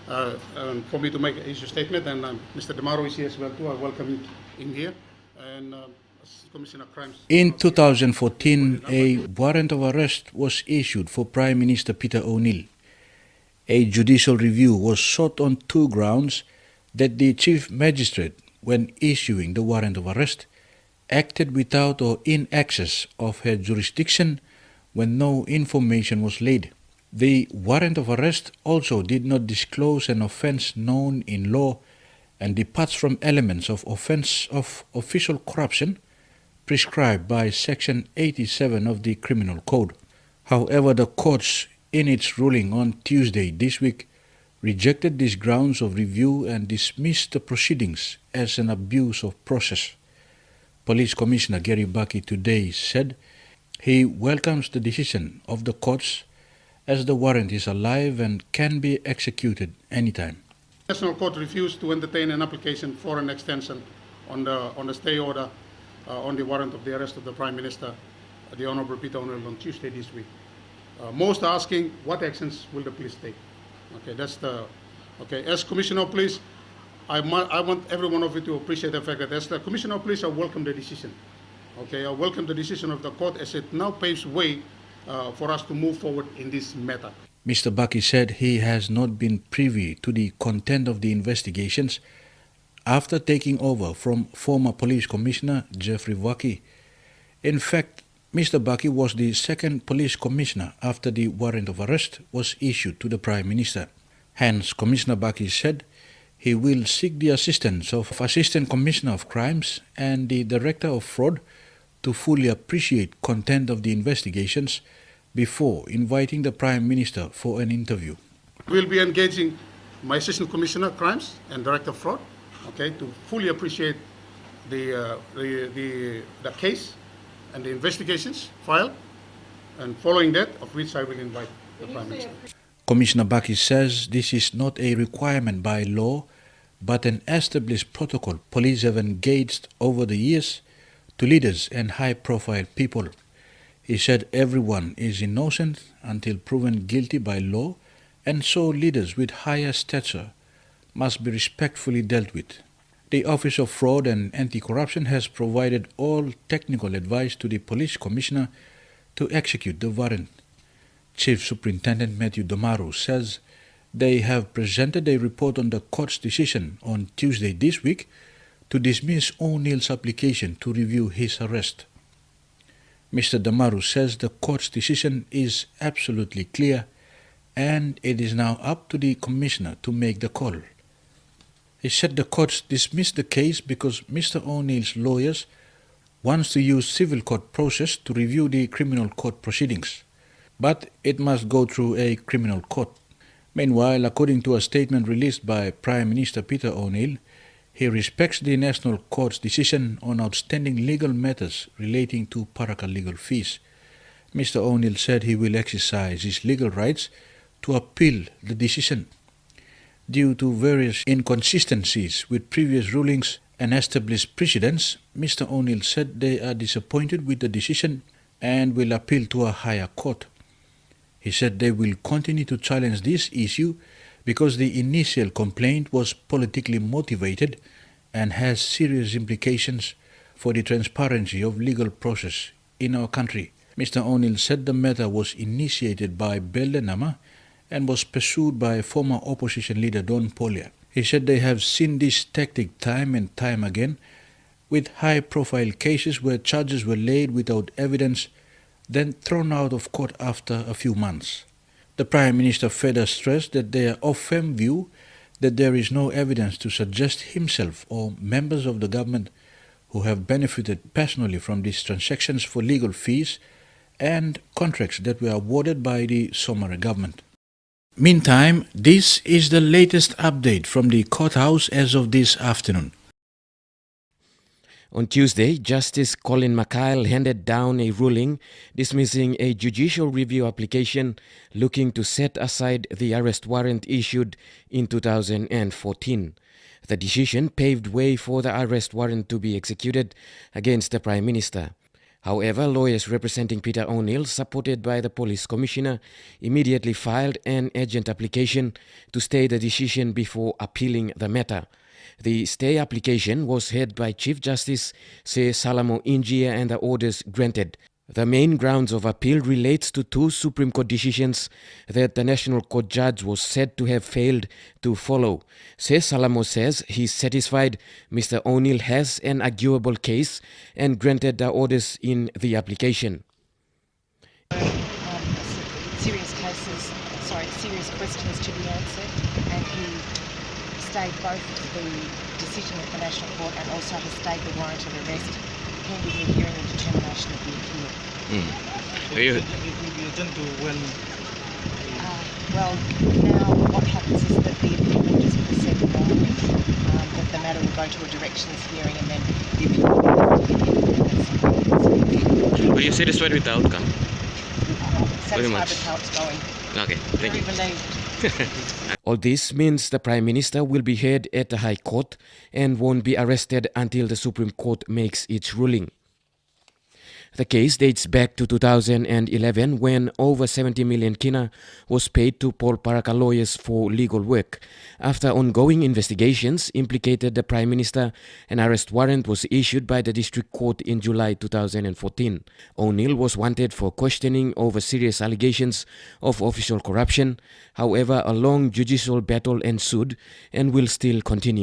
For me to make a statement, and Mr. Demaro is here as well too. I welcome him in here. And Commissioner Crimes. In 2014, a warrant of arrest was issued for Prime Minister Peter O'Neill. A judicial review was sought on two grounds: that the Chief Magistrate, when issuing the warrant of arrest, acted without or in excess of her jurisdiction when no information was laid. The warrant of arrest also did not disclose an offence known in law and departs from elements of offence of official corruption prescribed by Section 87 of the Criminal Code. However, the courts, in its ruling on Tuesday this week, rejected these grounds of review and dismissed the proceedings as an abuse of process. Police Commissioner Gary Baki today said he welcomes the decision of the courts as the warrant is alive and can be executed anytime. The National Court refused to entertain an application for an extension on the stay order on the warrant of the arrest of the Prime Minister, the Honourable Peter O'Neill, on Tuesday this week. Most are asking what actions will the police take. As Commissioner of Police, I want every one of you to appreciate the fact that as the Commissioner of Police, I welcome the decision. I welcome the decision of the court as it now paves way for us to move forward in this matter. Mr. Baki said he has not been privy to the content of the investigations after taking over from former Police Commissioner Jeffrey Baki. In fact, Mr. Baki was the second Police Commissioner after the warrant of arrest was issued to the Prime Minister. Hence, Commissioner Baki said he will seek the assistance of Assistant Commissioner of Crimes and the Director of Fraud to fully appreciate content of the investigations before inviting the Prime Minister for an interview. We'll be engaging my Assistant Commissioner of Crimes and Director of Fraud, to fully appreciate the case and the investigations filed, and following that, of which I will invite the Prime Minister. Commissioner Baki says this is not a requirement by law, but an established protocol police have engaged over the years to leaders and high-profile people. He said everyone is innocent until proven guilty by law, and so leaders with higher stature must be respectfully dealt with. The Office of Fraud and Anti-Corruption has provided all technical advice to the Police Commissioner to execute the warrant. Chief Superintendent Matthew Domaru says they have presented a report on the court's decision on Tuesday this week to dismiss O'Neill's application to review his arrest. Mr. Domaru says the court's decision is absolutely clear and it is now up to the Commissioner to make the call. He said the courts dismissed the case because Mr. O'Neill's lawyers wants to use civil court process to review the criminal court proceedings, but it must go through a criminal court. Meanwhile, according to a statement released by Prime Minister Peter O'Neill, he respects the National Court's decision on outstanding legal matters relating to Paraka legal fees. Mr. O'Neill said he will exercise his legal rights to appeal the decision. Due to various inconsistencies with previous rulings and established precedents, Mr. O'Neill said they are disappointed with the decision and will appeal to a higher court. He said they will continue to challenge this issue because the initial complaint was politically motivated and has serious implications for the transparency of legal process in our country. Mr. O'Neill said the matter was initiated by Belde Nama and was pursued by former opposition leader Don Polia. He said they have seen this tactic time and time again with high-profile cases where charges were laid without evidence, then thrown out of court after a few months. The Prime Minister further stressed that they are of firm view that there is no evidence to suggest himself or members of the government who have benefited personally from these transactions for legal fees and contracts that were awarded by the Somare government. Meantime, this is the latest update from the courthouse as of this afternoon. On Tuesday, Justice Colin McKyle handed down a ruling dismissing a judicial review application looking to set aside the arrest warrant issued in 2014. The decision paved way for the arrest warrant to be executed against the Prime Minister. However, lawyers representing Peter O'Neill, supported by the police commissioner, immediately filed an urgent application to stay the decision before appealing the matter. The stay application was heard by Chief Justice Se Salamo Injia and the orders granted. The main grounds of appeal relates to two Supreme Court decisions that the National Court judge was said to have failed to follow. Se Salamo says he's satisfied Mr. O'Neill has an arguable case and granted the orders in the application. Serious questions to be answered, and he stayed both the decision of the National Court and also has stayed the warrant of arrest pending the hearing and determination of the appeal. It will be adjourned to when? Well, now what happens is that the appeal will just proceed normally, that the matter will go to a directions hearing and then the appeal will be Are you satisfied with the outcome? satisfied much. with how it's going. Okay, thank Very you. relieved. All this means the Prime Minister will be heard at the High Court and won't be arrested until the Supreme Court makes its ruling. The case dates back to 2011 when over 70 million kina was paid to Paul Paraka lawyers for legal work. After ongoing investigations implicated the Prime Minister, an arrest warrant was issued by the District Court in July 2014. O'Neill was wanted for questioning over serious allegations of official corruption. However, a long judicial battle ensued and will still continue.